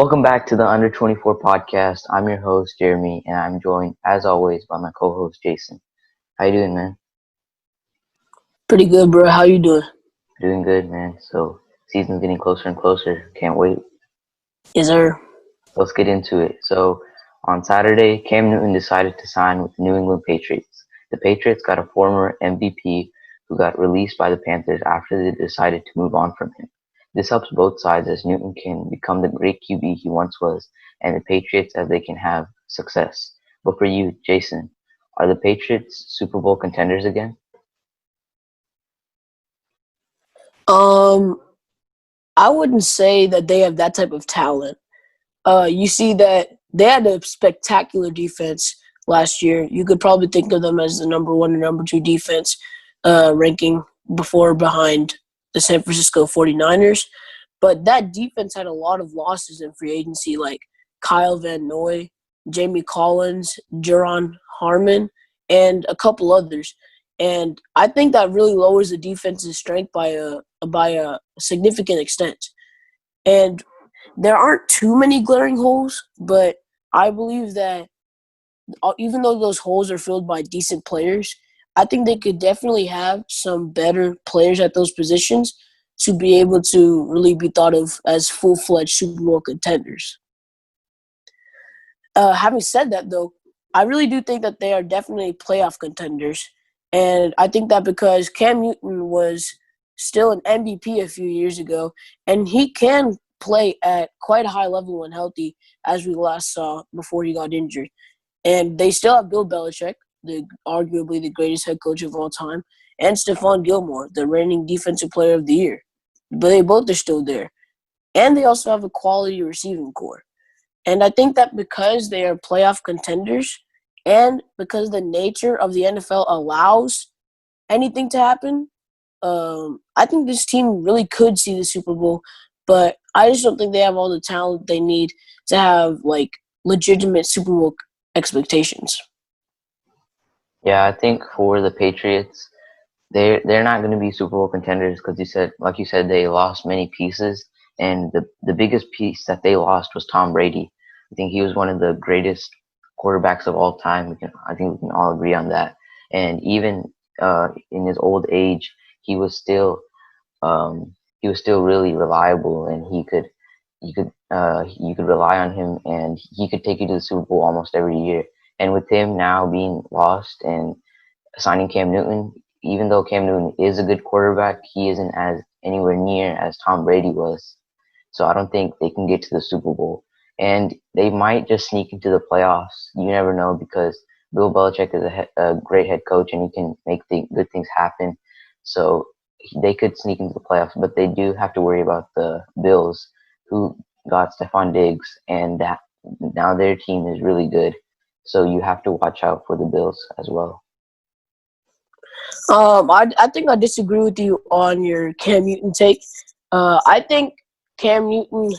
Welcome back to the Under 24 podcast. I'm your host, Jeremy, and I'm joined, as always, by my co-host, Jason. How you doing, man? Pretty good, bro. How you doing? Doing good, man. So, season's getting closer and closer. Can't wait. Yes, sir. Let's get into it. So, on Saturday, Cam Newton decided to sign with the New England Patriots. The Patriots got a former MVP who got released by the Panthers after they decided to move on from him. This helps both sides as Newton can become the great QB he once was, and the Patriots as they can have success. But for you, Jason, are the Patriots Super Bowl contenders again? Um, I wouldn't say that they have that type of talent. You see that they had a spectacular defense last year. You could probably think of them as the number one or number two defense ranking before behind the San Francisco 49ers. But that defense had a lot of losses in free agency, like Kyle Van Noy, Jamie Collins, Jaron Harmon, and a couple others. And I think that really lowers the defense's strength by a significant extent. And there aren't too many glaring holes, but I believe that even though those holes are filled by decent players, I think they could definitely have some better players at those positions to be able to really be thought of as full-fledged Super Bowl contenders. Having said that, though, I really do think that they are definitely playoff contenders. And I think that because Cam Newton was still an MVP a few years ago, and he can play at quite a high level when healthy, as we last saw before he got injured. And they still have Bill Belichick, arguably the greatest head coach of all time, and Stephon Gilmore, the reigning defensive player of the year. But they both are still there. And they also have a quality receiving core. And I think that because they are playoff contenders and because the nature of the NFL allows anything to happen, I think this team really could see the Super Bowl. But I just don't think they have all the talent they need to have, like, legitimate Super Bowl expectations. Yeah, I think for the Patriots, they're not going to be Super Bowl contenders because like you said, they lost many pieces, and the biggest piece that they lost was Tom Brady. I think he was one of the greatest quarterbacks of all time. I think we can all agree on that. And even in his old age, he was still really reliable, and you could rely on him, and he could take you to the Super Bowl almost every year. And with him now being lost and signing Cam Newton, even though Cam Newton is a good quarterback, he isn't as anywhere near as Tom Brady was. So I don't think they can get to the Super Bowl. And they might just sneak into the playoffs. You never know because Bill Belichick is a great head coach and he can make good things happen. So they could sneak into the playoffs, but they do have to worry about the Bills, who got Stephon Diggs, and that now their team is really good. So you have to watch out for the Bills as well. I think I disagree with you on your Cam Newton take. I think Cam Newton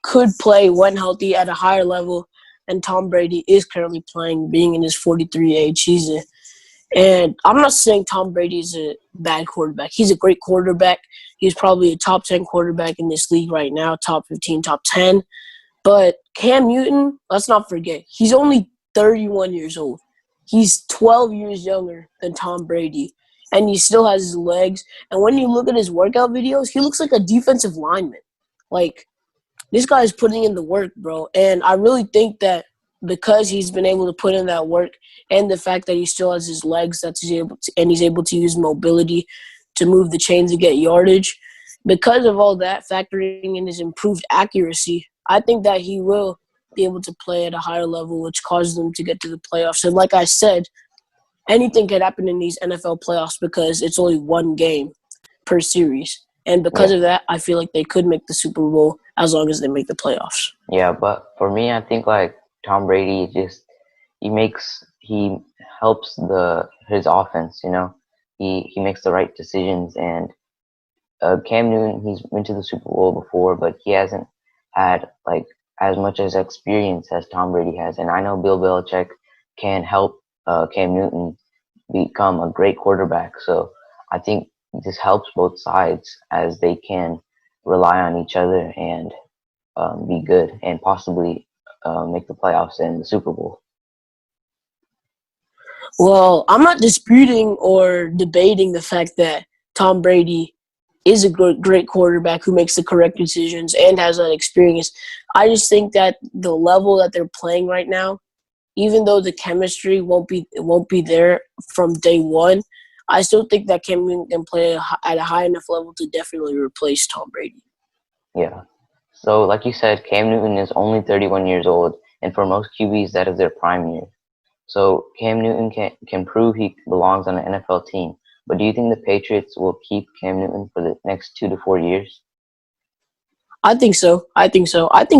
could play when healthy at a higher level than Tom Brady is currently playing, being in his 43 age season. And I'm not saying Tom Brady is a bad quarterback. He's a great quarterback. He's probably a top 10 quarterback in this league right now, top 15, top 10. But Cam Newton, let's not forget, he's only 31 years old. He's 12 years younger than Tom Brady, and he still has his legs. And when you look at his workout videos, he looks like a defensive lineman. Like, this guy is putting in the work, bro. And I really think that because he's been able to put in that work and the fact that he still has his legs, he's able to use mobility to move the chains to get yardage, because of all that, factoring in his improved accuracy, I think that he will be able to play at a higher level, which causes them to get to the playoffs. And like I said, anything can happen in these NFL playoffs because it's only one game per series. And because Yeah. of that, I feel like they could make the Super Bowl as long as they make the playoffs. Yeah, but for me, I think like Tom Brady he helps his offense. He makes the right decisions, and Cam Newton, he's been to the Super Bowl before, but he hasn't had like as much as experience as Tom Brady has. And I know Bill Belichick can help Cam Newton become a great quarterback. So I think this helps both sides as they can rely on each other and be good and possibly make the playoffs and the Super Bowl. Well, I'm not disputing or debating the fact that Tom Brady is a great quarterback who makes the correct decisions and has that experience. I just think that the level that they're playing right now, even though the chemistry won't be there from day one, I still think that Cam Newton can play at a high enough level to definitely replace Tom Brady. Yeah. So, like you said, Cam Newton is only 31 years old, and for most QBs, that is their prime year. So Cam Newton can prove he belongs on an NFL team. But do you think the Patriots will keep Cam Newton for the next 2 to 4 years? I think so. I think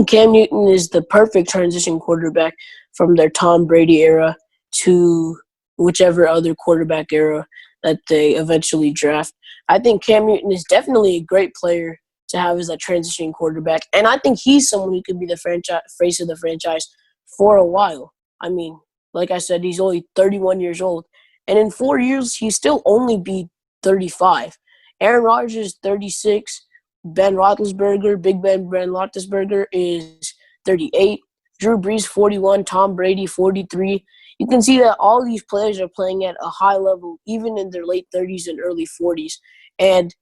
Cam Newton is the perfect transition quarterback from their Tom Brady era to whichever other quarterback era that they eventually draft. I think Cam Newton is definitely a great player to have as a transition quarterback, and I think he's someone who could be the franchise face of the franchise for a while. I mean, like I said, he's only 31 years old, and in 4 years, he'll still only be 35. Aaron Rodgers is 36. Ben Roethlisberger, Big Ben Roethlisberger is 38. Drew Brees 41. Tom Brady 43. You can see that all these players are playing at a high level, even in their late 30s and early 40s. And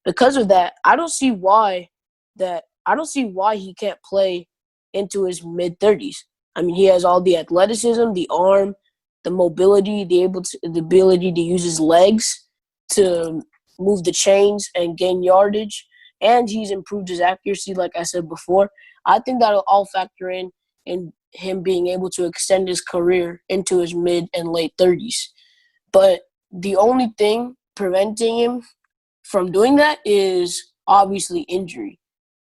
because of that, I don't see why he can't play into his mid 30s. I mean, he has all the athleticism, the arm, the mobility, the ability to use his legs to move the chains and gain yardage, and he's improved his accuracy, like I said before. I think that'll all factor in him being able to extend his career into his mid and late 30s. But the only thing preventing him from doing that is obviously injury.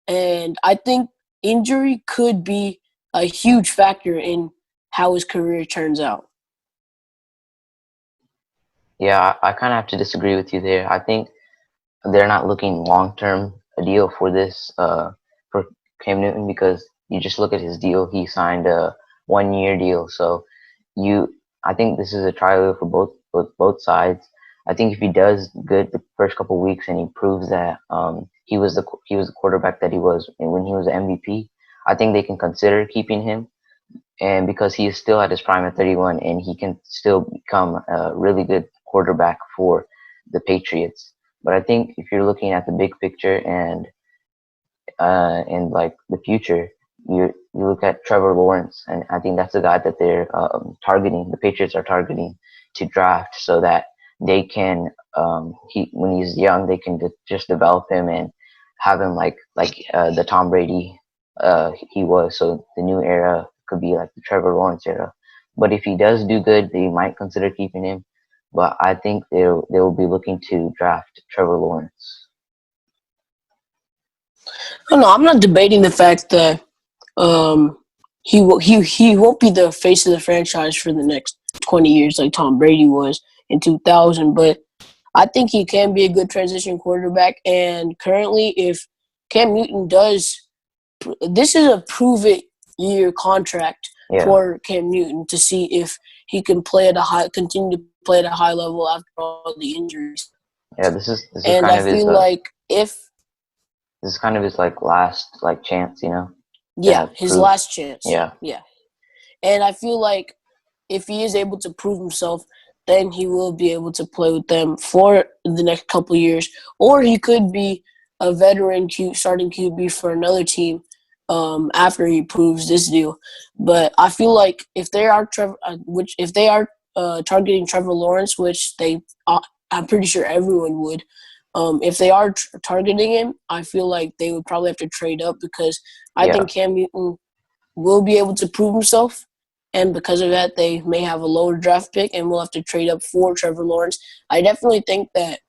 And I think injury could be a huge factor in how his career turns out. Yeah, I kind of have to disagree with you there. I think they're not looking long term a deal for this for Cam Newton because you just look at his deal. He signed a 1 year deal, so you I think this is a trial for both sides. I think if he does good the first couple weeks and he proves that he was the quarterback that he was when he was the MVP, I think they can consider keeping him. And because he is still at his prime at 31, and he can still become a really good quarterback for the Patriots. But I think if you're looking at the big picture and like the future, you look at Trevor Lawrence, and I think that's the guy that they're targeting. The Patriots are targeting to draft so that they can he when he's young they can just develop him and have him like the Tom Brady he was. So the new era could be like the Trevor Lawrence era. But if he does do good, they might consider keeping him. But I think they will be looking to draft Trevor Lawrence. No, I'm not debating the fact that um, he won't be the face of the franchise for the next 20 years like Tom Brady was in 2000, but I think he can be a good transition quarterback. And currently, if Cam Newton does, this is a prove-it-year contract Yeah, for Cam Newton to see if he can continue to play at a high level after all the injuries. yeah. This is And kind I of his feel like this is kind of his like last like chance, yeah, to his prove. last chance. Yeah, Yeah. And I feel like if he is able to prove himself, then he will be able to play with them for the next couple of years. Or he could be a veteran starting QB for another team after he proves this deal. But I feel like if they are targeting Trevor Lawrence, which I'm pretty sure everyone would. If they are targeting him, I feel like they would probably have to trade up because I yeah, think Cam Newton will be able to prove himself. And because of that, they may have a lower draft pick and will have to trade up for Trevor Lawrence. I definitely think that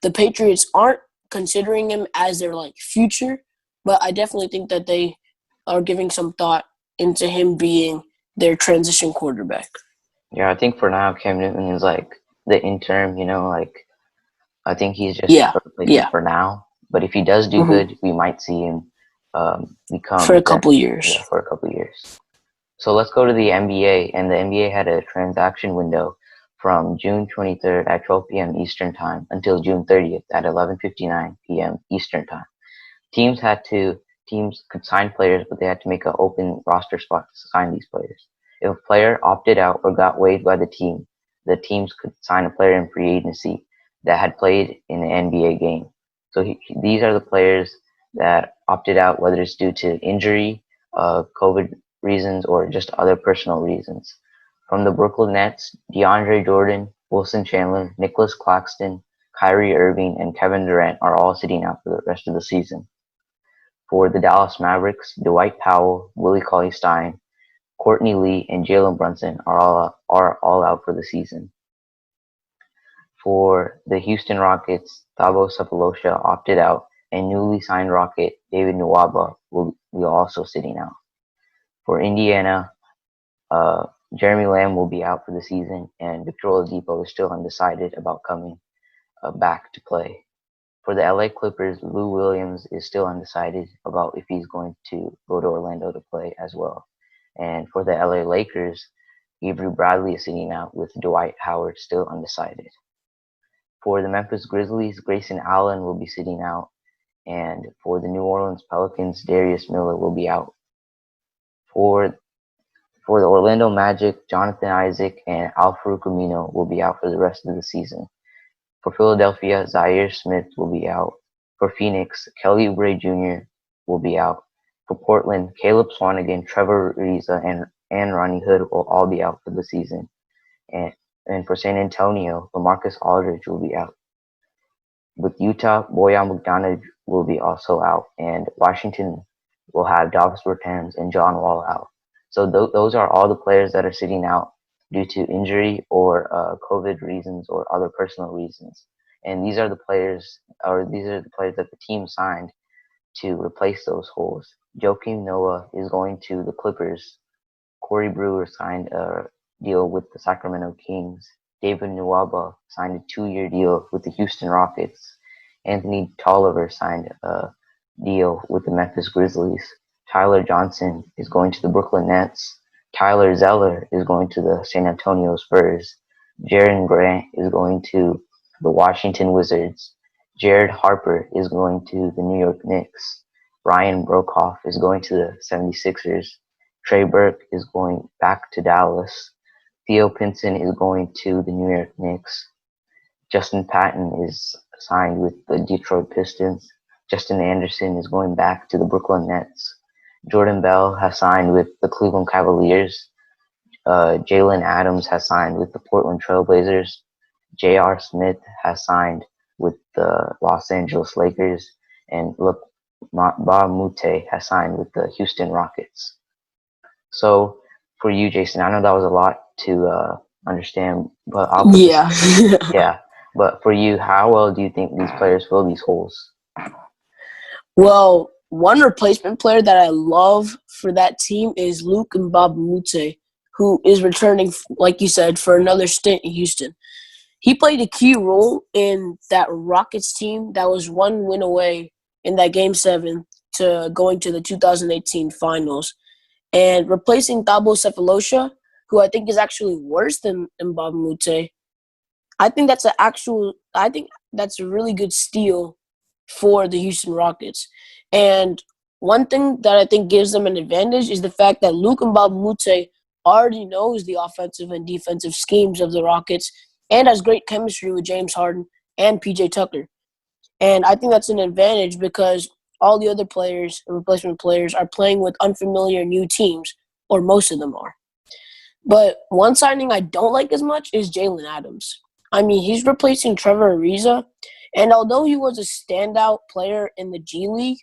the Patriots aren't considering him as their like future, but I definitely think that they are giving some thought into him being their transition quarterback. yeah. I think for now Cam Newton is like the interim. Like I think he's just Yeah, a replacement yeah, for now. But if he does do hmm good, we might see him for become a that. couple years. Yeah, for a couple years. So let's go to the NBA, and the NBA had a transaction window from June 23rd at 12 p.m. Eastern Time until June 30th at 11:59 p.m. Eastern Time. Teams had to teams could sign players, but they had to make an open roster spot to sign these players. If a player opted out or got waived by the teams could sign a player in free agency that had played in an NBA game. So these are the players that opted out, whether it's due to injury, COVID reasons, or just other personal reasons. From the Brooklyn Nets, DeAndre Jordan, Wilson Chandler, Nicholas Claxton, Kyrie Irving, and Kevin Durant are all sitting out for the rest of the season. For the Dallas Mavericks, Dwight Powell, Willie Cauley-Stein, Courtney Lee, and Jalen Brunson are all out for the season. For the Houston Rockets, Thabo Sefolosha opted out, and newly signed Rocket David Nwaba will be also sitting out. For Indiana, Jeremy Lamb will be out for the season, and Victor Oladipo is still undecided about coming back to play. For the LA Clippers, Lou Williams is still undecided about if he's going to go to Orlando to play as well. And for the LA Lakers, Avery Bradley is sitting out with Dwight Howard still undecided. For the Memphis Grizzlies, Grayson Allen will be sitting out. And for the New Orleans Pelicans, Darius Miller will be out. For the Orlando Magic, Jonathan Isaac and Al-Farouq Amino will be out for the rest of the season. For Philadelphia, Zaire Smith will be out. For Phoenix, Kelly Oubre Jr. will be out. For Portland, Caleb Swanigan, Trevor Ariza, and Ronnie Hood will all be out for the season. And for San Antonio, LaMarcus Aldridge will be out. With Utah, Bojan Bogdanovic will be also out, and Washington will have Davis Bertans and John Wall out. So those are all the players that are sitting out due to injury or COVID reasons or other personal reasons. And these are the players that the team signed to replace those holes. Joakim Noah is going to the Clippers. Corey Brewer signed a deal with the Sacramento Kings. David Nwaba signed a 2-year deal with the Houston Rockets. Anthony Tolliver signed a deal with the Memphis Grizzlies. Tyler Johnson is going to the Brooklyn Nets. Tyler Zeller is going to the San Antonio Spurs. Jaren Grant is going to the Washington Wizards. Jared Harper is going to the New York Knicks. Ryan Broekhoff is going to the 76ers. Trey Burke is going back to Dallas. Theo Pinson is going to the New York Knicks. Justin Patton is signed with the Detroit Pistons. Justin Anderson is going back to the Brooklyn Nets. Jordan Bell has signed with the Cleveland Cavaliers. Jalen Adams has signed with the Portland Trail Blazers. J.R. Smith has signed with the Los Angeles Lakers. And Ba Mute has signed with the Houston Rockets. So for you, Jason, I know that was a lot to understand, but I'll put this. Yeah. But for you, how well do you think these players fill these holes? Well, one replacement player that I love for that team is Luke Mbamute, who is returning, like you said, for another stint in Houston. He played a key role in that Rockets team that was one win away in that Game 7 to going to the 2018 finals. And replacing Thabo Sefolosha, who I think is actually worse than Mbamute, I think that's a really good steal for the Houston Rockets. And one thing that I think gives them an advantage is the fact that Luke Mbamute already knows the offensive and defensive schemes of the Rockets and has great chemistry with James Harden and PJ Tucker. And I think that's an advantage because all the other players, replacement players, are playing with unfamiliar new teams, or most of them are. But one signing I don't like as much is Jalen Adams. I mean, he's replacing Trevor Ariza, and although he was a standout player in the G League,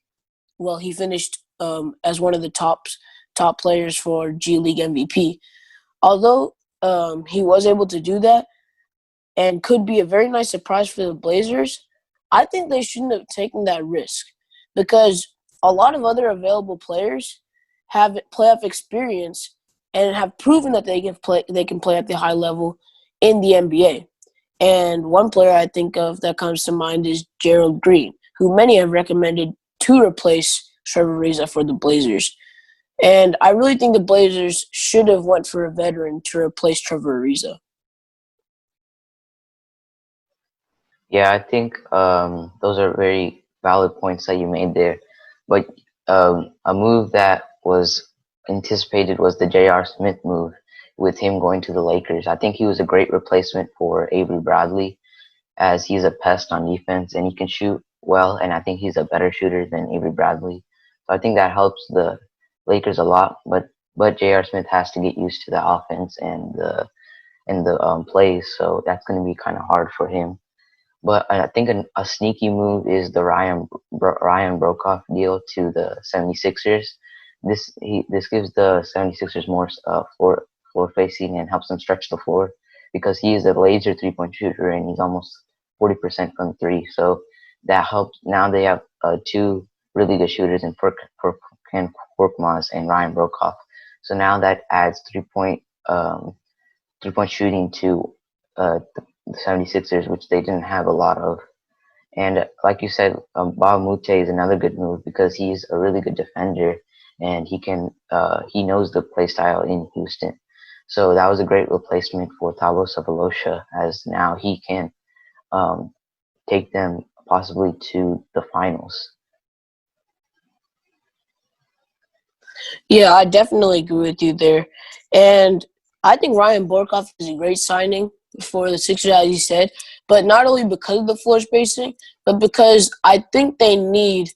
well, he finished as one of the top players for G League MVP. Although he was able to do that and could be a very nice surprise for the Blazers, I think they shouldn't have taken that risk because a lot of other available players have playoff experience and have proven that they can play at the high level in the NBA. And one player I think of that comes to mind is Gerald Green, who many have recommended to replace Trevor Ariza for the Blazers. And I really think the Blazers should have went for a veteran to replace Trevor Ariza. Yeah, I think those are very valid points that you made there. But A move that was anticipated was the J.R. Smith move with him going to the Lakers. I think he was a great replacement for Avery Bradley as he's a pest on defense and he can shoot well, and I think he's a better shooter than Avery Bradley. So I think that helps the Lakers a lot. But J.R. Smith has to get used to the offense and the plays, so that's going to be kind of hard for him. But I think a sneaky move is the Ryan Brokoff deal to the 76ers. This gives the 76ers more floor facing and helps them stretch the floor because he is a laser 3-point shooter and he's almost 40% from three. So that helps. Now they have two really good shooters in Furkan Korkmaz and Ryan Brokoff. So now that adds 3-point shooting to the 76ers, which they didn't have a lot of. And like you said, Bob Mute is another good move because he's a really good defender and he knows the play style in Houston. So that was a great replacement for Thabo Sefolosha, as now he can um, take them possibly to the finals. Yeah, I definitely agree with you there. And I think Ryan Borkoff is a great signing for the Sixers, as you said, but not only because of the floor spacing, but because I think they need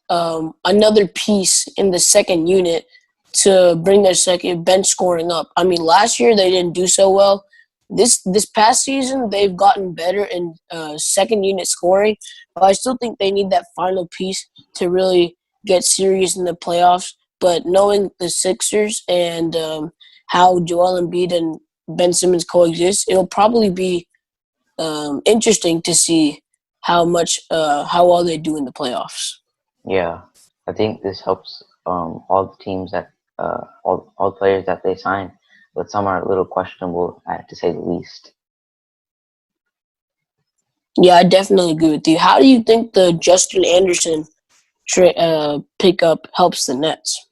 another piece in the second unit to bring their second bench scoring up. I mean, last year they didn't do so well. This past season they've gotten better in second unit scoring, but I still think they need that final piece to really get serious in the playoffs. But knowing the Sixers and how Joel Embiid and Ben Simmons coexist, it'll probably be interesting to see how well they do in the playoffs. Yeah, I think this helps all the teams that all players that they sign, but some are a little questionable, to say the least. Yeah, I definitely agree with you. How do you think the Justin Anderson pickup helps the Nets?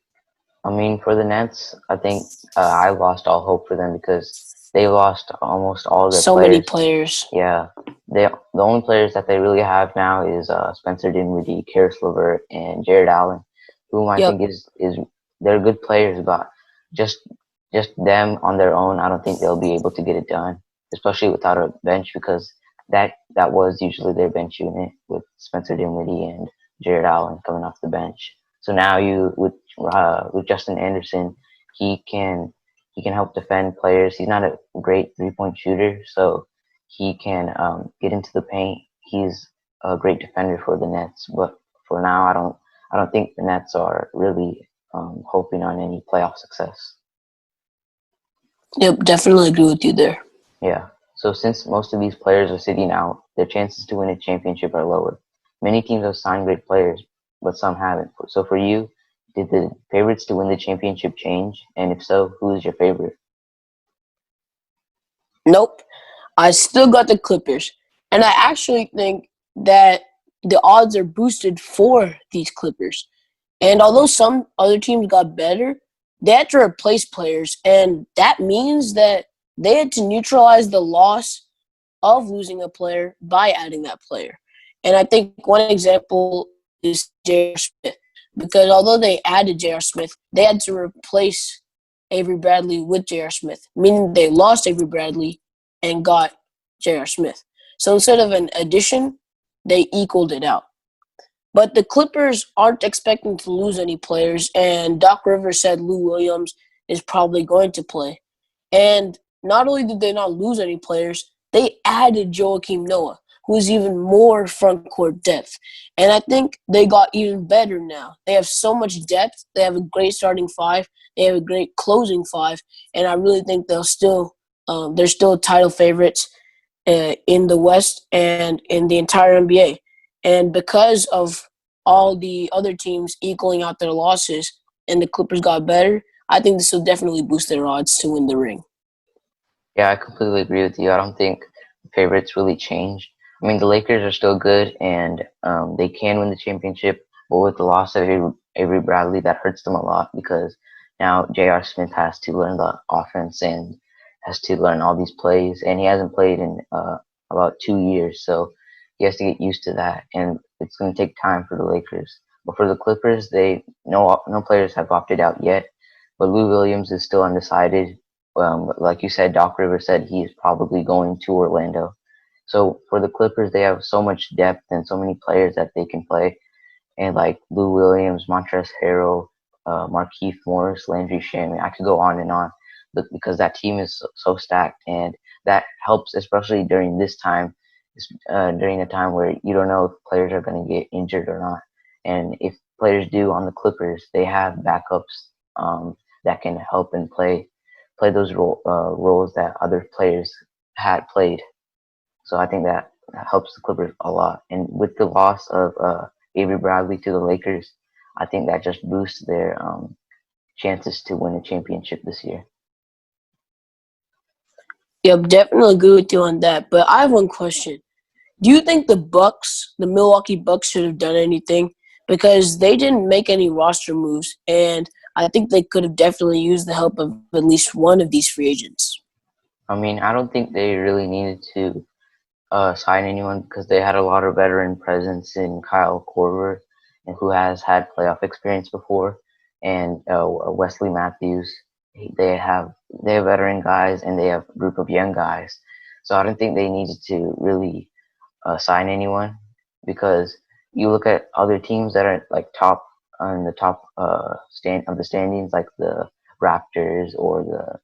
I mean, for the Nets, I think I lost all hope for them because they lost almost all their So many players. players. Yeah, the only players that they really have now is Spencer Dinwiddie, Karis LeVert, and Jared Allen, whom I think Yep. is they're good players, but just just them on their own, I don't think they'll be able to get it done, especially without a bench because that was usually their bench unit with Spencer Dinwiddie and Jared Allen coming off the bench. So now you with Justin Anderson, he can he can help defend players. He's not a great 3-point shooter, so he can get into the paint. He's a great defender for the Nets, but for now, I don't think the Nets are really hoping on any playoff success. Yep, definitely agree with you there. Yeah. So since most of these players are sitting out, their chances to win a championship are lower. Many teams have signed great players, but some haven't. So for you, did the favorites to win the championship change? And if so, who is your favorite? Nope. I still got the Clippers. And I actually think that the odds are boosted for these Clippers. And although some other teams got better, they had to replace players. And that means that they had to neutralize the loss of losing a player by adding that player. And I think one example is J.R. Smith. Because although they added J.R. Smith, they had to replace Avery Bradley with J.R. Smith, meaning they lost Avery Bradley and got J.R. Smith. So instead of an addition, they equaled it out. But the Clippers aren't expecting to lose any players, and Doc Rivers said Lou Williams is probably going to play. And not only did they not lose any players, they added Joakim Noah, who is even more front court depth. And I think they got even better now. They have so much depth. They have a great starting five. They have a great closing five, and I really think they're still title favorites in the West and in the entire NBA. And because of all the other teams equaling out their losses and the Clippers got better, I think this will definitely boost their odds to win the ring. Yeah, I completely agree with you. I don't think favorites really changed. I mean, the Lakers are still good and they can win the championship, but with the loss of Avery Bradley, that hurts them a lot because now J.R. Smith has to learn the offense and has to learn all these plays, and he hasn't played in about 2 years, so he has to get used to that, and it's going to take time for the Lakers. But for the Clippers, they no players have opted out yet. But Lou Williams is still undecided. Like you said, Doc Rivers said he is probably going to Orlando. So for the Clippers, they have so much depth and so many players that they can play, and like Lou Williams, Montrezl Harrell, Markieff Morris, Landry Shamet. I could go on and on, but because that team is so stacked, and that helps especially during this time, during a time where you don't know if players are going to get injured or not, and if players do on the Clippers, they have backups that can help and play those roles that other players had played. So I think that helps the Clippers a lot. And with the loss of Avery Bradley to the Lakers, I think that just boosts their chances to win a championship this year. Yep, definitely agree with you on that. But I have one question. Do you think the Milwaukee Bucks, should have done anything? Because they didn't make any roster moves, and I think they could have definitely used the help of at least one of these free agents. I mean, I don't think they really needed to sign anyone because they had a lot of veteran presence in Kyle Korver, and who has had playoff experience before, and Wesley Matthews. They have veteran guys and they have a group of young guys. So I don't think they needed to really sign anyone because you look at other teams that are like top on the top stand of the standings, like the Raptors or the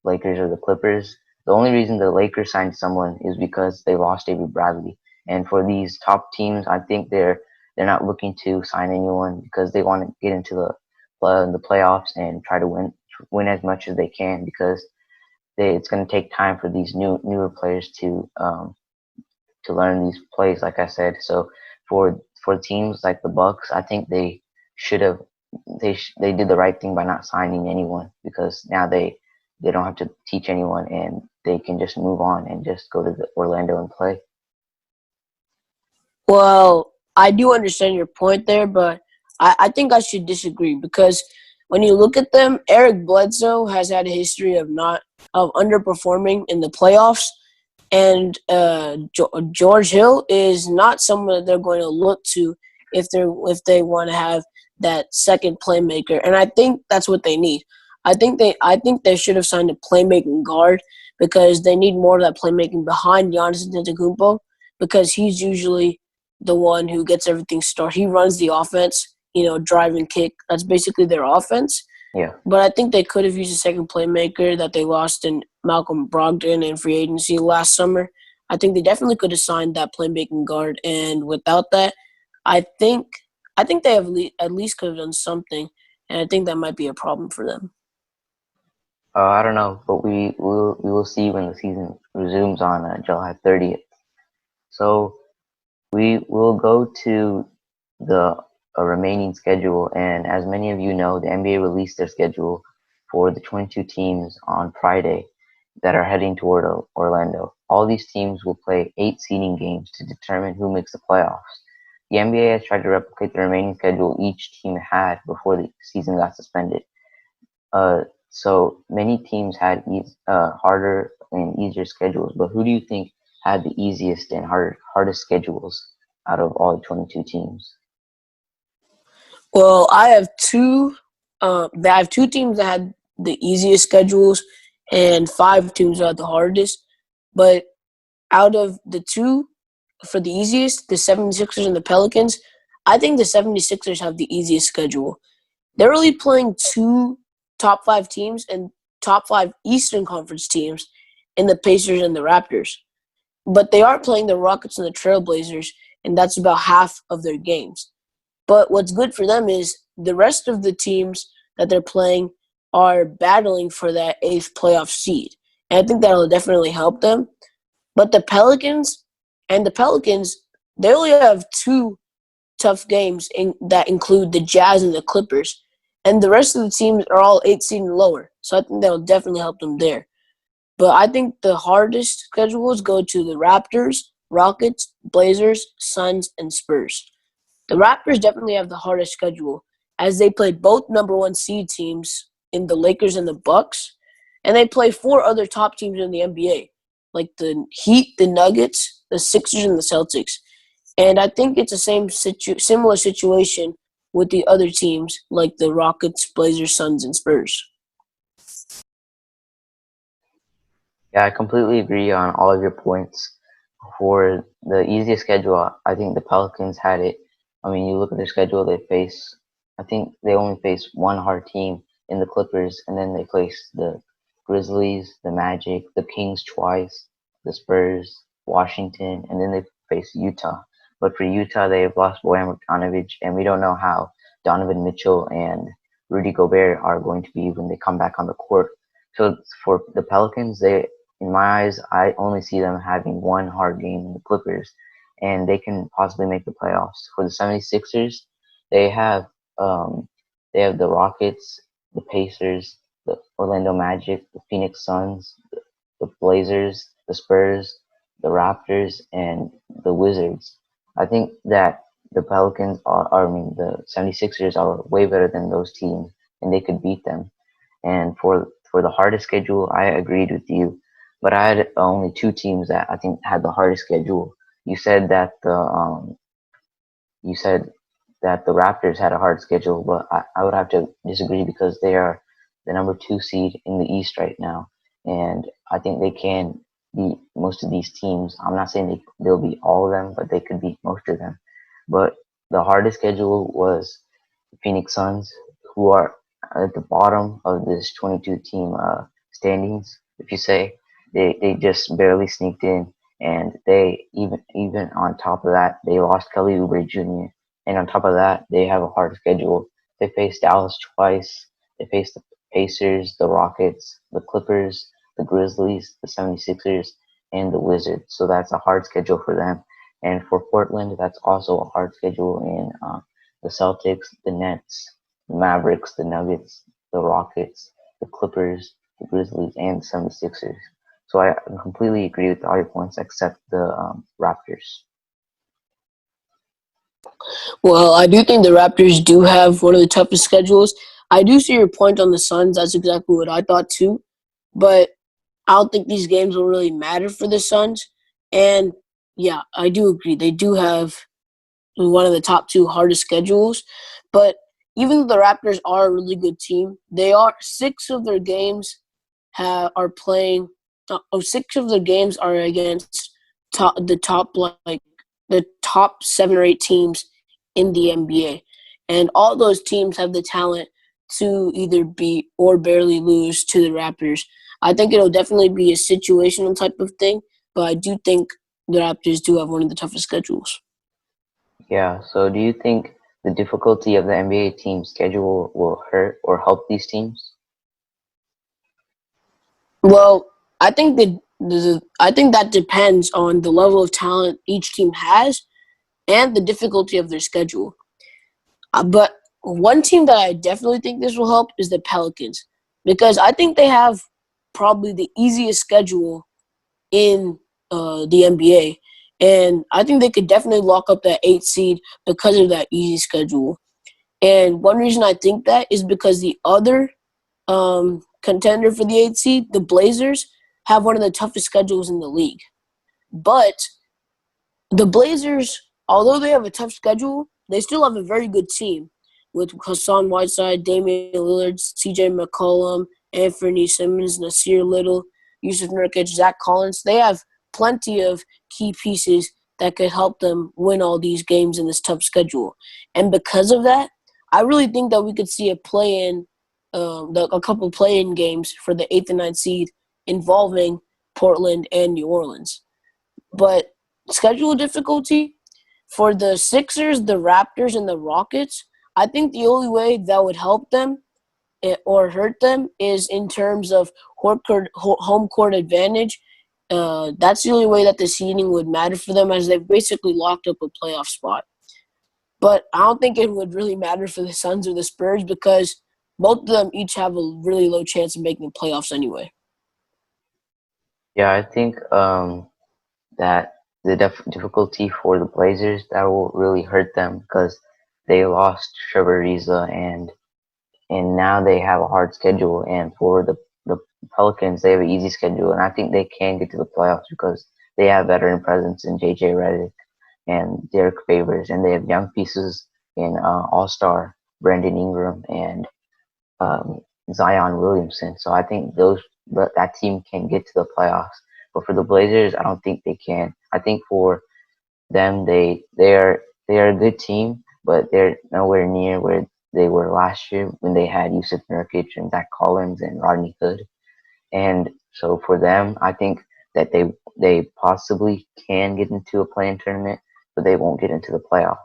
Lakers or the Clippers. The only reason the Lakers signed someone is because they lost Avery Bradley. And for these top teams, I think they're not looking to sign anyone because they want to get into the playoffs and try to win as much as they can because it's going to take time for these newer players to learn these plays. Like I said, so for teams like the Bucks, I think they should have they did the right thing by not signing anyone because now they don't have to teach anyone and they can just move on and just go to the Orlando and play. Well, I do understand your point there, but I think I should disagree because when you look at them, Eric Bledsoe has had a history of underperforming in the playoffs, and George Hill is not someone that they're going to look to if they want to have that second playmaker, and I think that's what they need. I think they should have signed a playmaking guard because they need more of that playmaking behind Giannis Antetokounmpo because he's usually the one who gets everything started. He runs the offense, drive and kick. That's basically their offense. Yeah. But I think they could have used a second playmaker that they lost in Malcolm Brogdon in free agency last summer. I think they definitely could have signed that playmaking guard, and without that, I think I think they have at least could have done something, and I think that might be a problem for them. I don't know, but we will see when the season resumes on July 30th. So we will go to the remaining schedule, and as many of you know, the NBA released their schedule for the 22 teams on Friday that are heading toward Orlando. All these teams will play 8 seeding games to determine who makes the playoffs. The NBA has tried to replicate the remaining schedule each team had before the season got suspended. So many teams had harder and easier schedules, but who do you think had the easiest and hardest schedules out of all 22 teams? Well, I have two. I have two teams that had the easiest schedules, and 5 teams that had the hardest. But out of the two, for the easiest, the 76ers and the Pelicans, I think the 76ers have the easiest schedule. They're really playing two top 5 teams and top 5 Eastern Conference teams in the Pacers and the Raptors. But they are playing the Rockets and the Trailblazers, and that's about half of their games. But what's good for them is the rest of the teams that they're playing are battling for that 8th playoff seed. And I think that'll definitely help them. But the Pelicans, they only have 2 tough games that include the Jazz and the Clippers. And the rest of the teams are all 8 seed and lower. So I think that'll definitely help them there. But I think the hardest schedules go to the Raptors, Rockets, Blazers, Suns, and Spurs. The Raptors definitely have the hardest schedule as they play both number 1 seed teams in the Lakers and the Bucks, and they play 4 other top teams in the NBA, like the Heat, the Nuggets, the Sixers, and the Celtics. And I think it's the similar situation with the other teams like the Rockets, Blazers, Suns, and Spurs. Yeah, I completely agree on all of your points. For the easiest schedule, I think the Pelicans had it. I mean, you look at their schedule, I think they only face one hard team in the Clippers, and then they face the Grizzlies, the Magic, the Kings twice, the Spurs, Washington, and then they face Utah. But for Utah, they have lost Bojan Bogdanovic, and we don't know how Donovan Mitchell and Rudy Gobert are going to be when they come back on the court. So for the Pelicans, in my eyes, I only see them having one hard game in the Clippers, and they can possibly make the playoffs. For the 76ers, they have um, they have the Rockets, the Pacers, the Orlando Magic, the Phoenix Suns, the Blazers, the Spurs, the Raptors, and the Wizards. I think that the 76ers are way better than those teams, and they could beat them. And for the hardest schedule, I agreed with you, but I had only two teams that I think had the hardest schedule. You said that you said that the Raptors had a hard schedule, but I would have to disagree because they are the number two seed in the East right now, and I think they can beat most of these teams. I'm not saying they'll beat all of them, but they could beat most of them. But the hardest schedule was the Phoenix Suns, who are at the bottom of this 22 team standings. If you say they just barely sneaked in, and they even on top of that, they lost Kelly Oubre Jr. And on top of that, they have a hard schedule. They face Dallas twice. They face the Pacers, the Rockets, the Clippers, the Grizzlies, the 76ers, and the Wizards. So that's a hard schedule for them. And for Portland, that's also a hard schedule in the Celtics, the Nets, the Mavericks, the Nuggets, the Rockets, the Clippers, the Grizzlies, and the 76ers. So I completely agree with all your points except the Raptors. Well, I do think the Raptors do have one of the toughest schedules. I do see your point on the Suns. That's exactly what I thought too. But I don't think these games will really matter for the Suns. And yeah, I do agree. They do have one of the top two hardest schedules. But even though the Raptors are a really good team, they are are playing. Six of their games are against the top like the top 7 or 8 teams in the NBA, and all those teams have the talent to either beat or barely lose to the Raptors. I think it'll definitely be a situational type of thing, but I do think the Raptors do have one of the toughest schedules. Yeah, so do you think the difficulty of the NBA team schedule will hurt or help these teams? Well, I think that depends on the level of talent each team has and the difficulty of their schedule. But one team that I definitely think this will help is the Pelicans because I think they have probably the easiest schedule in the NBA, and I think they could definitely lock up that 8 seed because of that easy schedule. And one reason I think that is because the other contender for the 8 seed, the Blazers, have one of the toughest schedules in the league. But the Blazers, although they have a tough schedule, they still have a very good team with Hassan Whiteside, Damian Lillard, CJ McCollum, Anthony Simmons, Nasir Little, Yusuf Nurkic, Zach Collins. They have plenty of key pieces that could help them win all these games in this tough schedule. And because of that, I really think that we could see a couple play-in games for the 8th and 9th seed involving Portland and New Orleans. But schedule difficulty for the Sixers, the Raptors, and the Rockets, I think the only way that would help them or hurt them is in terms of home court advantage. That's the only way that the seeding would matter for them, as they've basically locked up a playoff spot. But I don't think it would really matter for the Suns or the Spurs because both of them each have a really low chance of making the playoffs anyway. Yeah, I think that the difficulty for the Blazers that will really hurt them because they lost Trevor Ariza and now they have a hard schedule. And for the Pelicans, they have an easy schedule, and I think they can get to the playoffs because they have veteran presence in JJ Redick and Derek Favors, and they have young pieces in All-Star Brandon Ingram and um, Zion Williamson. So I think that team can get to the playoffs. But for the Blazers, I don't think they can. I think for them, they are a good team, but they're nowhere near where they were last year when they had Yusuf Nurkic and Zach Collins and Rodney Hood. And so for them, I think that they possibly can get into a play-in tournament, but they won't get into the playoffs.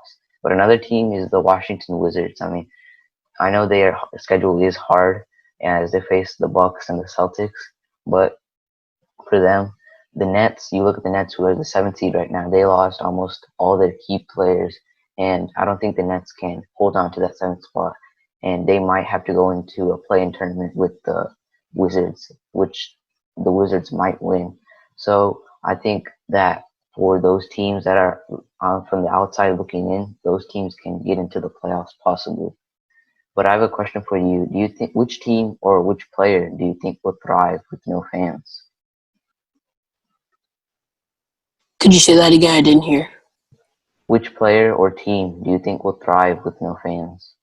But another team is the Washington Wizards. I mean, I know their schedule is hard as they face the Bucks and the Celtics, but for them, the Nets, you look at the Nets, who are the seventh seed right now, they lost almost all their key players, and I don't think the Nets can hold on to that seventh spot, and they might have to go into a play-in tournament with the Wizards, which the Wizards might win. So I think that for those teams that are from the outside looking in, those teams can get into the playoffs possibly. But I have a question for you. Do you think which team or which player do you think will thrive with no fans? Could you say that again? I didn't hear. Which player or team do you think will thrive with no fans?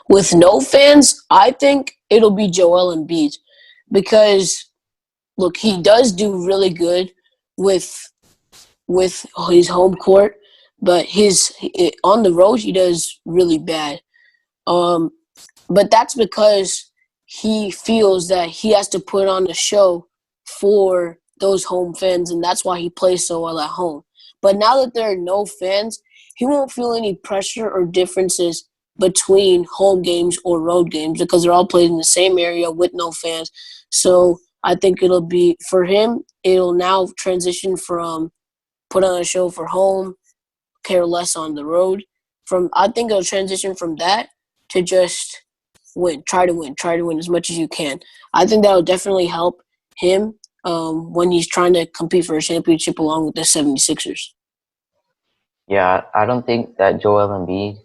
With no fans, I think it'll be Joel Embiid because look, he does do really good with with his home court, but his on the road he does really bad. Um, but that's because he feels that he has to put on a show for those home fans, and that's why he plays so well at home. But now that there are no fans, he won't feel any pressure or differences between home games or road games because they're all played in the same area with no fans. So I think it'll be for him. It'll now transition from put on a show for home, care less on the road. From I think it'll transition from that to just try to win as much as you can. I think that'll definitely help him when he's trying to compete for a championship along with the 76ers. Yeah, I don't think that Joel Embiid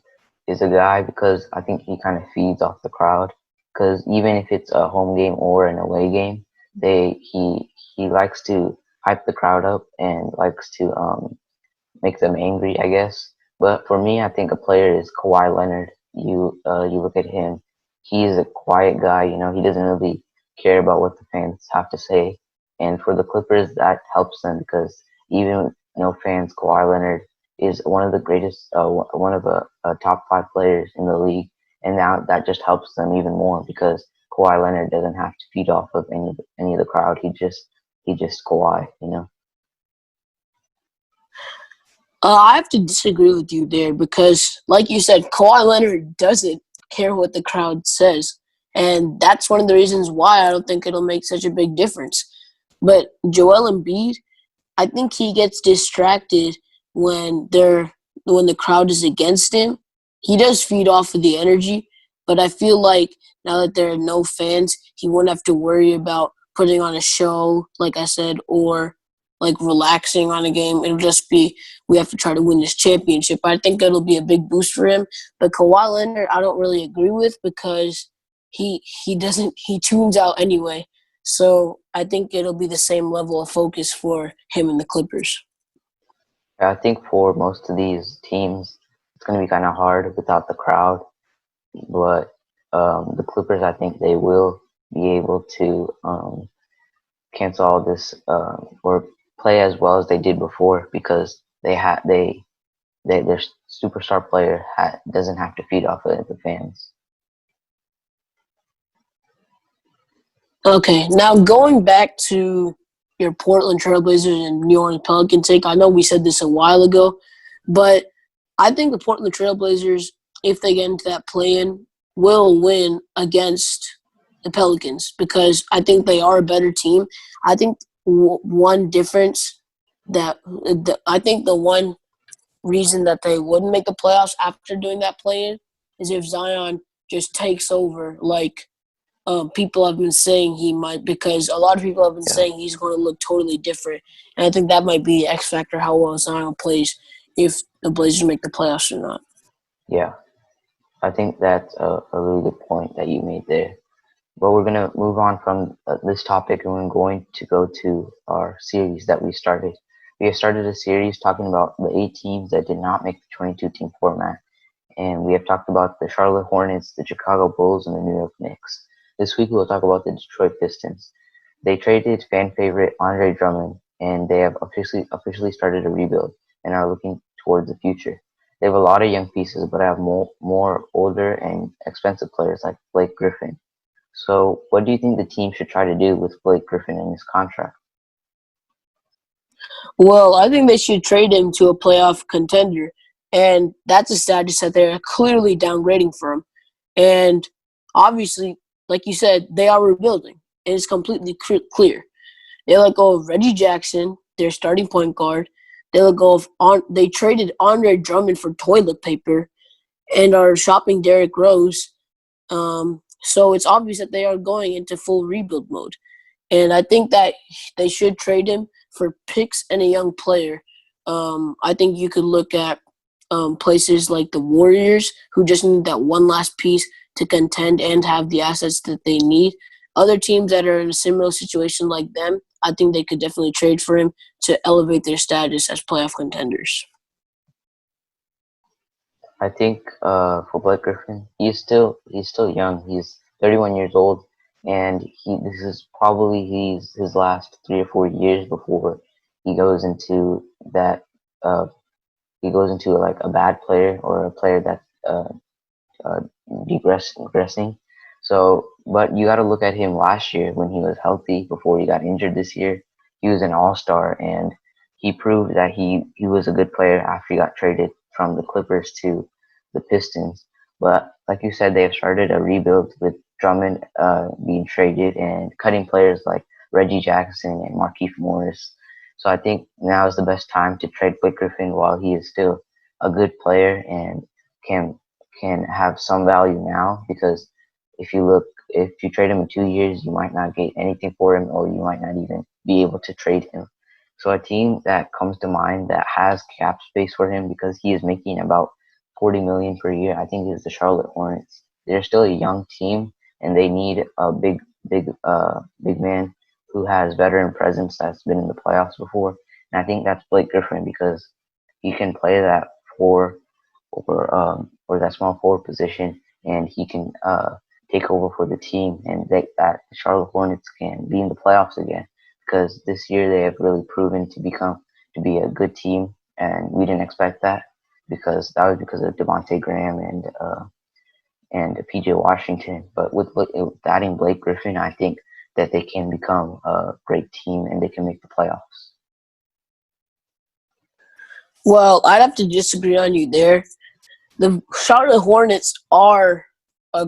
is a guy because I think he kind of feeds off the crowd. Because even if it's a home game or an away game, he likes to hype the crowd up and likes to make them angry, I guess. But for me, I think a player is Kawhi Leonard. You look at him; he's a quiet guy. He doesn't really care about what the fans have to say. And for the Clippers, that helps them because even with no fans, Kawhi Leonard is one of the greatest, one of the top five players in the league, and now that just helps them even more because Kawhi Leonard doesn't have to feed off of any of the crowd. He just Kawhi. I have to disagree with you there because, like you said, Kawhi Leonard doesn't care what the crowd says. And that's one of the reasons why I don't think it'll make such a big difference. But Joel Embiid, I think he gets distracted when the crowd is against him. He does feed off of the energy, but I feel like now that there are no fans, he won't have to worry about putting on a show, like I said, or like relaxing on a game. It'll just be we have to try to win this championship. I think it'll be a big boost for him. But Kawhi Leonard, I don't really agree with because he tunes out anyway. So I think it'll be the same level of focus for him and the Clippers. I think for most of these teams, it's going to be kind of hard without the crowd. But the Clippers, I think they will be able to cancel all this or play as well as they did before because their superstar player doesn't have to feed off of the fans. Okay, now going back to your Portland Trailblazers and New Orleans Pelicans take, I know we said this a while ago, but I think the Portland Trailblazers, if they get into that play-in, will win against the Pelicans because I think they are a better team. I think one difference I think the one reason that they wouldn't make the playoffs after doing that play-in is if Zion just takes over like people have been saying he might, because a lot of people have been Yeah, saying he's going to look totally different. And I think that might be the X factor how well Zion plays if the Blazers make the playoffs or not. yeah. I think that's a really good point that you made there. But we're going to move on from this topic and we're going to go to our series that we started. We have started a series talking about the 8 teams that did not make the 22-team format. and we have talked about the Charlotte Hornets, the Chicago Bulls, and the New York Knicks. This week we'll talk about the Detroit Pistons. They traded fan favorite Andre Drummond, and they have officially started a rebuild and are looking towards the future. They have a lot of young pieces, but have more older and expensive players like Blake Griffin. So, what do you think the team should try to do with Blake Griffin in his contract? Well, I think they should trade him to a playoff contender, and that's a status that they're clearly downgrading for him. And obviously, like you said, they are rebuilding, and it's completely clear. They let go of Reggie Jackson, their starting point guard. They let go of They traded Andre Drummond for toilet paper, and are shopping Derrick Rose. So it's obvious that they are going into full rebuild mode. And I think that they should trade him for picks and a young player. I think you could look at places like the Warriors, who just need that one last piece to contend and have the assets that they need. Other teams that are in a similar situation like them, I think they could definitely trade for him to elevate their status as playoff contenders. I think for Blake Griffin, he's still young. He's 31 years old, and this is probably his last 3 or 4 years before he goes into that uh, he goes into like a bad player or a player that's uh, regressing. So, but you got to look at him last year when he was healthy before he got injured this year. He was an all-star, and he proved that he was a good player after he got traded from the Clippers to the Pistons. But like you said, they have started a rebuild with Drummond being traded and cutting players like Reggie Jackson and Markieff Morris. So I think now is the best time to trade Blake Griffin while he is still a good player and can can have some value now, because if you trade him in 2 years, you might not get anything for him, or you might not even be able to trade him. So a team that comes to mind that has cap space for him because he is making about 40 million per year, I think, is the Charlotte Hornets. They're still a young team, and they need a big man who has veteran presence that's been in the playoffs before. And I think that's Blake Griffin, because he can play that four or that small forward position, and he can take over for the team, and that the Charlotte Hornets can be in the playoffs again. Because this year they have really proven to be a good team, and we didn't expect that, because that was because of Devontae Graham and PJ Washington. But with adding Blake Griffin, I think that they can become a great team and they can make the playoffs. Well, I'd have to disagree on you there. The Charlotte Hornets are a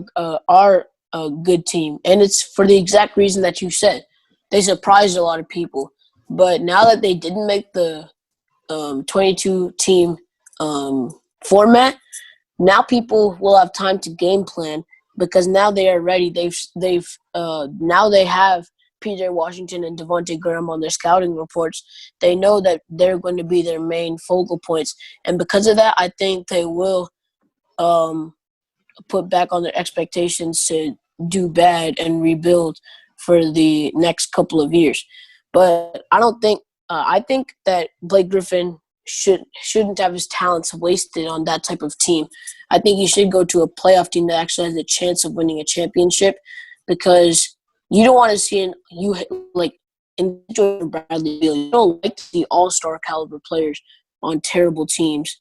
good team, and it's for the exact reason that you said. They surprised a lot of people, but now that they didn't make the 22 team format, now people will have time to game plan because now they are ready. Now they have PJ Washington and Devontae Graham on their scouting reports. They know that they're going to be their main focal points, and because of that, I think they will um, put back on their expectations to do bad and rebuild for the next couple of years. But I don't think I think that Blake Griffin shouldn't have his talents wasted on that type of team. I think he should go to a playoff team that actually has a chance of winning a championship, because you don't want to see like in Jordan Bradley Beal. You don't like to see all-star caliber players on terrible teams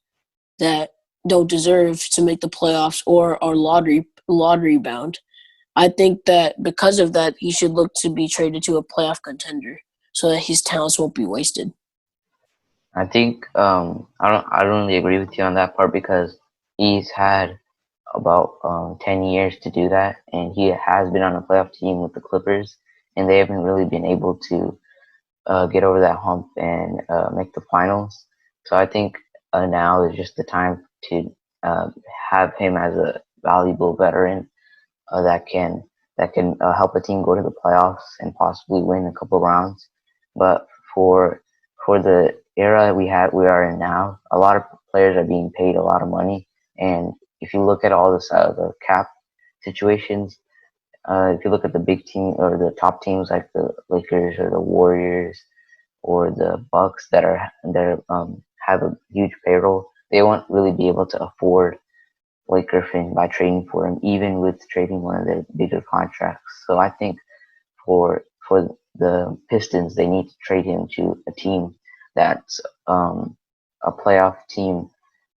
that don't deserve to make the playoffs or are lottery bound. I think that because of that, he should look to be traded to a playoff contender so that his talents won't be wasted. I think I don't really agree with you on that part, because he's had about 10 years to do that, and he has been on a playoff team with the Clippers, and they haven't really been able to get over that hump and make the finals. So I think now is just the time to uh, have him as a valuable veteran that can help a team go to the playoffs and possibly win a couple rounds. But for for the era we are in now, a lot of players are being paid a lot of money, and if you look at all the cap situations, if you look at the big team or the top teams like the Lakers or the Warriors or the Bucks that have a huge payroll, they won't really be able to afford Blake Griffin by trading for him, even with trading one of their bigger contracts. So I think for the Pistons, they need to trade him to a team that's a playoff team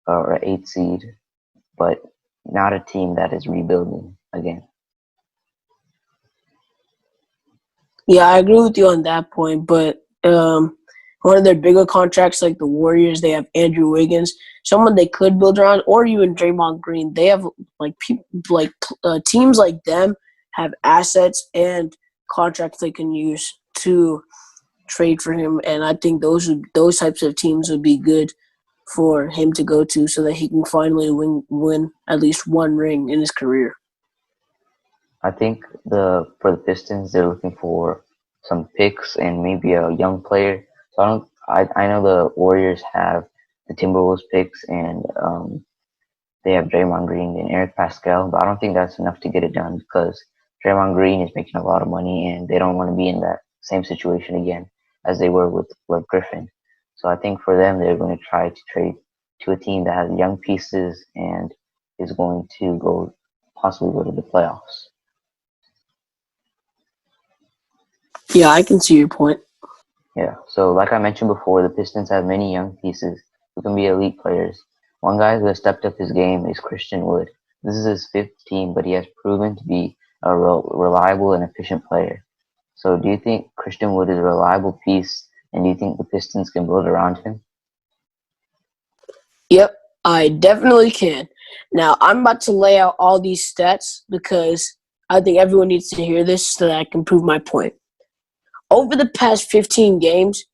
or an 8 seed, but not a team that is rebuilding again. Yeah, I agree with you on that point, but one of their bigger contracts, like the Warriors, they have Andrew Wiggins, someone they could build around, or even Draymond Green. They have like people like teams like them have assets and contracts they can use to trade for him, and I think those types of teams would be good for him to go to, so that he can finally win at least one ring in his career. I think for the Pistons, they're looking for some picks and maybe a young player. So I know the Warriors have the Timberwolves picks and they have Draymond Green and Eric Pascal, but I don't think that's enough to get it done because Draymond Green is making a lot of money and they don't want to be in that same situation again as they were with Blake Griffin. So I think for them, they're going to try to trade to a team that has young pieces and is going to possibly go to the playoffs. Yeah, I can see your point. Yeah, so like I mentioned before, the Pistons have many young pieces who can be elite players. One guy who has stepped up his game is Christian Wood. This is his fifth team, but he has proven to be a reliable and efficient player. So do you think Christian Wood is a reliable piece, and do you think the Pistons can build around him? Yep, I definitely can. Now, I'm about to lay out all these stats because I think everyone needs to hear this so that I can prove my point. Over the past 15 games,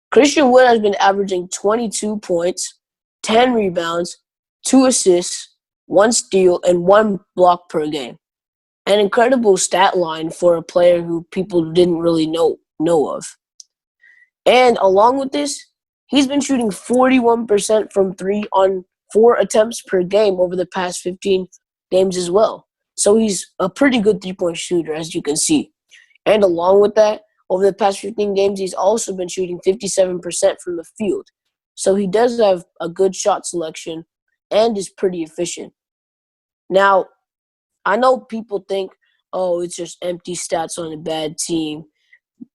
Christian Wood has been averaging 22 points, 10 rebounds, 2 assists, 1 steal, and 1 block per game. An incredible stat line for a player who people didn't really know of. And along with this, he's been shooting 41% from 3 on 4 attempts per game over the past 15 games as well. So he's a pretty good 3-point shooter, as you can see. And along with that, over the past 15 games, he's also been shooting 57% from the field. So he does have a good shot selection and is pretty efficient. Now, I know people think, oh, it's just empty stats on a bad team,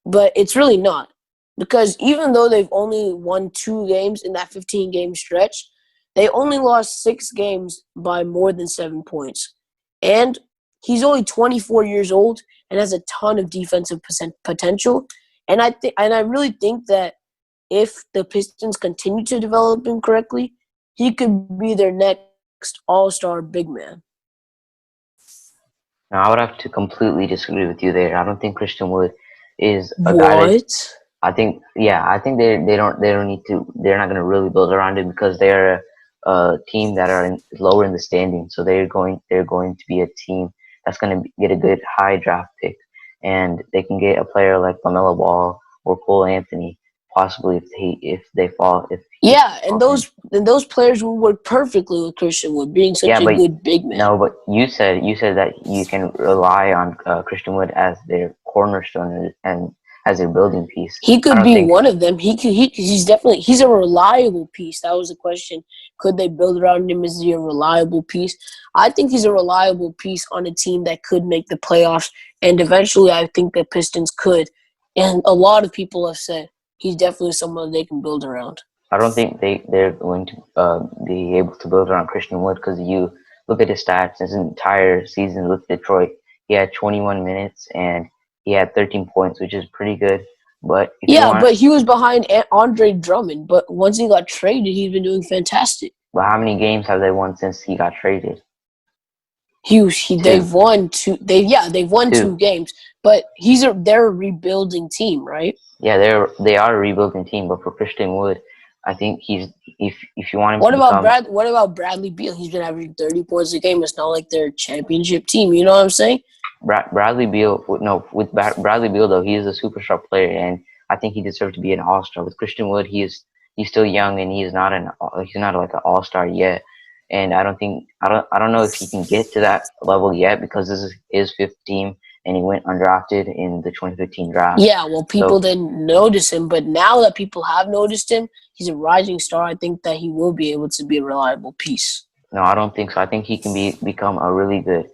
but it's really not. Because even though they've only won 2 games in that 15-game stretch, they only lost 6 games by more than 7 points. And he's only 24 years old and has a ton of defensive potential. And I really think that if the Pistons continue to develop him correctly, he could be their next all-star big man. Now, I would have to completely disagree with you there. I don't think Christian Wood is a guy that What? I think they don't need to. They're not going to really build around him because they're a team that are lower in the standings. So they're going to be a team that's going to get a good high draft pick, and they can get a player like LaMelo Ball or Cole Anthony possibly if they fall if he Yeah, and falls in. those players will work perfectly with Christian Wood being such Yeah, a but good big man. no, but you said that you can rely on Christian Wood as their cornerstone and as their building piece. He I could don't be think one of them. He's a reliable piece. That was the question. Could they build around him? Is he a reliable piece? I think he's a reliable piece on a team that could make the playoffs, and eventually I think the Pistons could. And a lot of people have said he's definitely someone they can build around. I don't think they're going to be able to build around Christian Wood because you look at his stats his entire season with Detroit. He had 21 minutes and he had 13 points, which is pretty good. But if you Yeah, want, but he was behind Andre Drummond. But once he got traded, he's been doing fantastic. well, how many games have they won since he got traded? They've Two, won two. They've won two. 2 games, but they're a rebuilding team, right? Yeah, they are a rebuilding team, but for Christian Wood, I think he's if you want him to What about become What about Bradley Beal? He's been averaging 30 points a game. It's not like they're a championship team. You know what I'm saying? Bradley Beal, no, with Bradley Beal though, he is a superstar player, and I think he deserves to be an All Star. With Christian Wood, he's still young, and he's not like an All Star yet. And I don't know if he can get to that level yet because this is his fifth team, and he went undrafted in the 2015 draft. Yeah, well, people So didn't notice him, but now that people have noticed him, he's a rising star. I think that he will be able to be a reliable piece. No, I don't think so. I think he can become a really good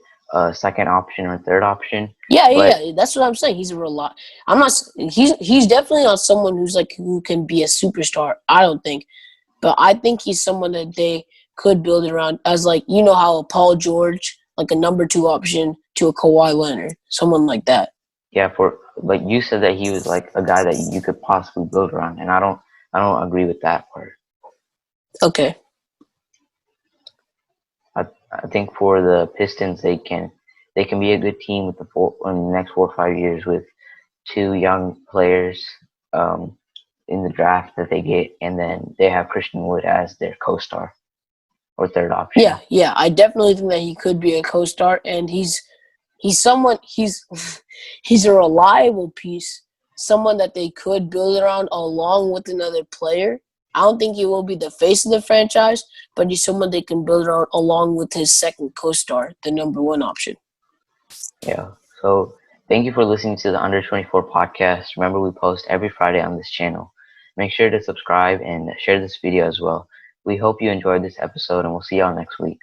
second option or third option. Yeah, But yeah, that's what I'm saying. He's a real lot. I'm not. He's definitely not someone who's like who can be a superstar. I don't think, but I think he's someone that they could build around as like how a Paul George, like a number two option to a Kawhi Leonard, someone like that. yeah, but you said that he was like a guy that you could possibly build around, and I don't agree with that part. Okay. I think for the Pistons, they can be a good team with in the next 4 or 5 years with two young players um, in the draft that they get, and then they have Christian Wood as their co-star or third option. Yeah, yeah. I definitely think that he could be a co-star, and he's someone he's a reliable piece, someone that they could build around along with another player. I don't think he will be the face of the franchise, but he's someone they can build around along with his second co-star, the number one option. Yeah. So thank you for listening to the Under 24 podcast. Remember, we post every Friday on this channel. Make sure to subscribe and share this video as well. We hope you enjoyed this episode, and we'll see y'all next week.